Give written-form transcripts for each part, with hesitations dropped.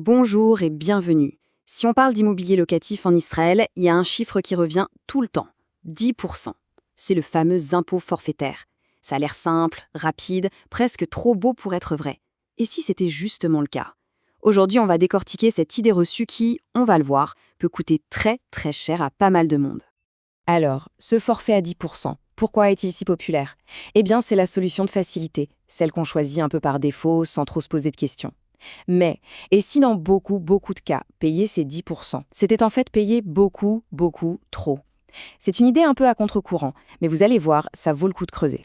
Bonjour et bienvenue. Si on parle d'immobilier locatif en Israël, il y a un chiffre qui revient tout le temps, 10%. C'est le fameux impôt forfaitaire. Ça a l'air simple, rapide, presque trop beau pour être vrai. Et si c'était justement le cas? Aujourd'hui, on va décortiquer cette idée reçue qui, on va le voir, peut coûter très très cher à pas mal de monde. Alors, ce forfait à 10%, pourquoi est-il si populaire? Eh bien, c'est la solution de facilité, celle qu'on choisit un peu par défaut, sans trop se poser de questions. Mais, et si dans beaucoup de cas, payer ces 10%, c'était en fait payer beaucoup trop? C'est une idée un peu à contre-courant, mais vous allez voir, ça vaut le coup de creuser.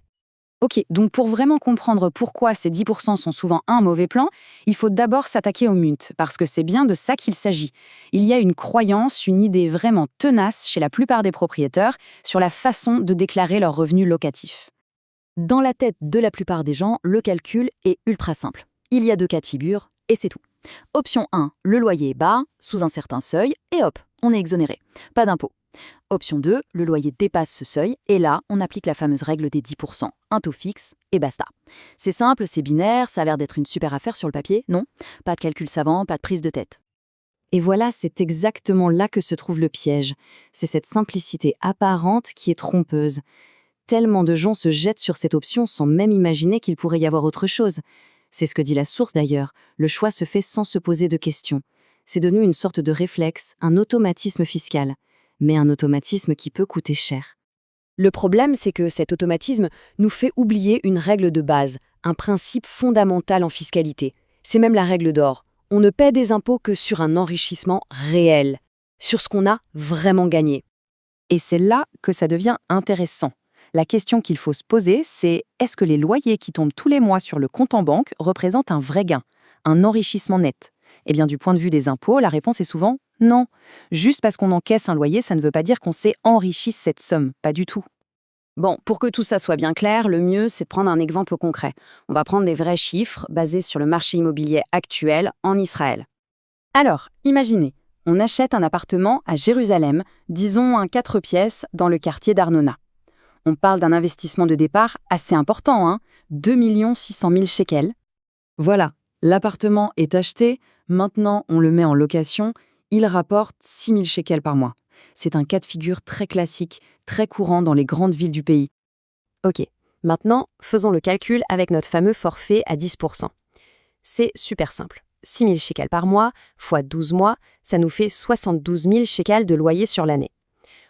Ok, donc pour vraiment comprendre pourquoi ces 10% sont souvent un mauvais plan, il faut d'abord s'attaquer au MUNT, parce que c'est bien de ça qu'il s'agit. Il y a une croyance, une idée vraiment tenace chez la plupart des propriétaires sur la façon de déclarer leurs revenus locatifs. Dans la tête de la plupart des gens, le calcul est ultra simple. Il y a deux cas de figure, et c'est tout. Option 1, le loyer est bas, sous un certain seuil, et hop, on est exonéré. Pas d'impôt. Option 2, le loyer dépasse ce seuil, et là, on applique la fameuse règle des 10%, un taux fixe, et basta. C'est simple, c'est binaire, ça a l'air d'être une super affaire sur le papier, non? Pas de calcul savant, pas de prise de tête. Et voilà, c'est exactement là que se trouve le piège. C'est cette simplicité apparente qui est trompeuse. Tellement de gens se jettent sur cette option sans même imaginer qu'il pourrait y avoir autre chose. C'est ce que dit la source d'ailleurs, le choix se fait sans se poser de questions. C'est devenu une sorte de réflexe, un automatisme fiscal. Mais un automatisme qui peut coûter cher. Le problème, c'est que cet automatisme nous fait oublier une règle de base, un principe fondamental en fiscalité. C'est même la règle d'or. On ne paie des impôts que sur un enrichissement réel, sur ce qu'on a vraiment gagné. Et c'est là que ça devient intéressant. La question qu'il faut se poser, c'est est-ce que les loyers qui tombent tous les mois sur le compte en banque représentent un vrai gain, un enrichissement net? Eh bien, du point de vue des impôts, la réponse est souvent non. Juste parce qu'on encaisse un loyer, ça ne veut pas dire qu'on s'est enrichi cette somme, pas du tout. Bon, pour que tout ça soit bien clair, le mieux, c'est de prendre un exemple concret. On va prendre des vrais chiffres basés sur le marché immobilier actuel en Israël. Alors, imaginez, on achète un appartement à Jérusalem, disons un 4 pièces dans le quartier d'Arnona. On parle d'un investissement de départ assez important, 2 600 000 shekels. Voilà, l'appartement est acheté, maintenant on le met en location, il rapporte 6 000 shekels par mois. C'est un cas de figure très classique, très courant dans les grandes villes du pays. Ok, maintenant faisons le calcul avec notre fameux forfait à 10%. C'est super simple. 6 000 shekels par mois, fois 12 mois, ça nous fait 72 000 shekels de loyer sur l'année.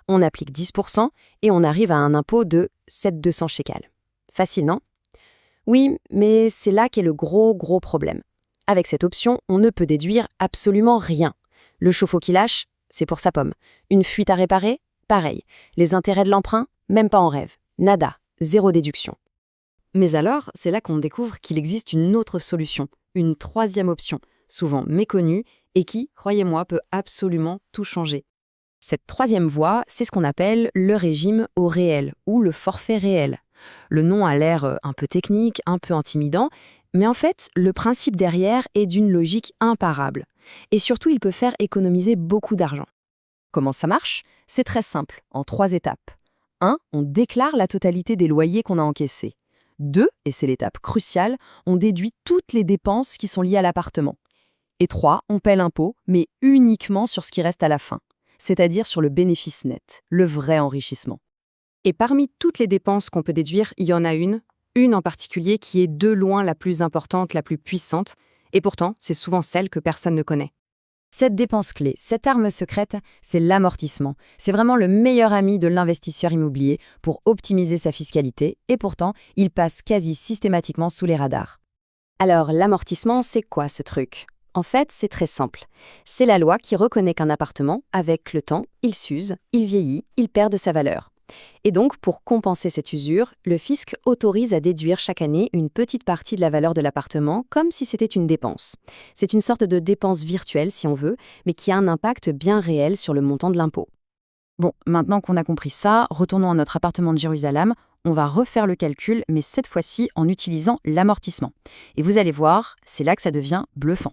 On applique 10% et on arrive à un impôt de 7 200 shekels. Facile, non? Oui, mais c'est là qu'est le gros problème. Avec cette option, on ne peut déduire absolument rien. Le chauffe-eau qui lâche, c'est pour sa pomme. Une fuite à réparer, pareil. Les intérêts de l'emprunt, même pas en rêve. Nada, zéro déduction. Mais alors, c'est là qu'on découvre qu'il existe une autre solution, une troisième option, souvent méconnue, et qui, croyez-moi, peut absolument tout changer. Cette troisième voie, c'est ce qu'on appelle le régime au réel, ou le forfait réel. Le nom a l'air un peu technique, un peu intimidant, mais en fait, le principe derrière est d'une logique imparable. Et surtout, il peut faire économiser beaucoup d'argent. Comment ça marche? C'est très simple, en 3 étapes. 1. On déclare la totalité des loyers qu'on a encaissés. 2, et c'est l'étape cruciale, on déduit toutes les dépenses qui sont liées à l'appartement. Et 3, on paie l'impôt, mais uniquement sur ce qui reste à la fin, c'est-à-dire sur le bénéfice net, le vrai enrichissement. Et parmi toutes les dépenses qu'on peut déduire, il y en a une en particulier qui est de loin la plus importante, la plus puissante, et pourtant, c'est souvent celle que personne ne connaît. Cette dépense clé, cette arme secrète, c'est l'amortissement. C'est vraiment le meilleur ami de l'investisseur immobilier pour optimiser sa fiscalité, et pourtant, il passe quasi systématiquement sous les radars. Alors, l'amortissement, c'est quoi ce truc? En fait, c'est très simple. C'est la loi qui reconnaît qu'un appartement, avec le temps, il s'use, il vieillit, il perd de sa valeur. Et donc, pour compenser cette usure, le fisc autorise à déduire chaque année une petite partie de la valeur de l'appartement comme si c'était une dépense. C'est une sorte de dépense virtuelle, si on veut, mais qui a un impact bien réel sur le montant de l'impôt. Bon, maintenant qu'on a compris ça, retournons à notre appartement de Jérusalem. On va refaire le calcul, mais cette fois-ci en utilisant l'amortissement. Et vous allez voir, c'est là que ça devient bluffant.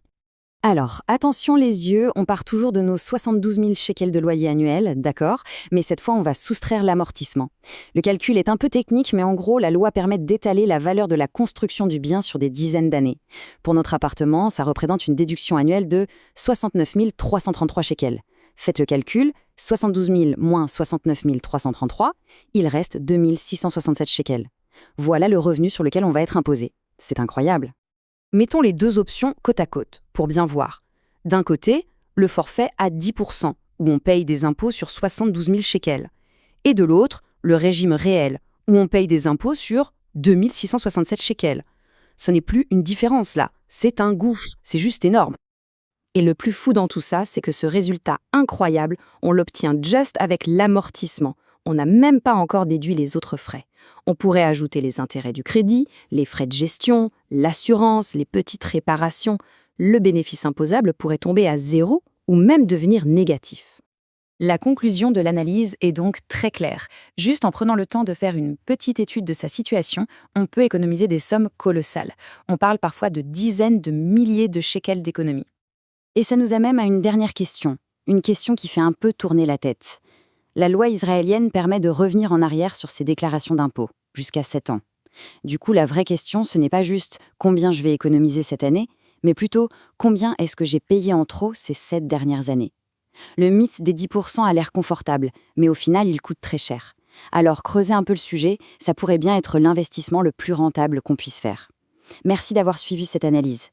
Alors, attention les yeux, on part toujours de nos 72 000 shekels de loyer annuel, d'accord, mais cette fois on va soustraire l'amortissement. Le calcul est un peu technique, mais en gros, la loi permet d'étaler la valeur de la construction du bien sur des dizaines d'années. Pour notre appartement, ça représente une déduction annuelle de 69 333 shekels. Faites le calcul, 72 000 moins 69 333, il reste 2 667 shekels. Voilà le revenu sur lequel on va être imposé. C'est incroyable. Mettons les deux options côte à côte, pour bien voir. D'un côté, le forfait à 10%, où on paye des impôts sur 72 000 shekels. Et de l'autre, le régime réel, où on paye des impôts sur 2 667 shekels. Ce n'est plus une différence là, c'est un gouffre, c'est juste énorme. Et le plus fou dans tout ça, c'est que ce résultat incroyable, on l'obtient juste avec l'amortissement. On n'a même pas encore déduit les autres frais. On pourrait ajouter les intérêts du crédit, les frais de gestion, l'assurance, les petites réparations. Le bénéfice imposable pourrait tomber à zéro ou même devenir négatif. La conclusion de l'analyse est donc très claire. Juste en prenant le temps de faire une petite étude de sa situation, on peut économiser des sommes colossales. On parle parfois de dizaines de milliers de shekels d'économie. Et ça nous amène à une dernière question, une question qui fait un peu tourner la tête. La loi israélienne permet de revenir en arrière sur ses déclarations d'impôts, jusqu'à 7 ans. Du coup, la vraie question, ce n'est pas juste combien je vais économiser cette année, mais plutôt combien est-ce que j'ai payé en trop ces 7 dernières années. Le mythe des 10% a l'air confortable, mais au final, il coûte très cher. Alors, creuser un peu le sujet, ça pourrait bien être l'investissement le plus rentable qu'on puisse faire. Merci d'avoir suivi cette analyse.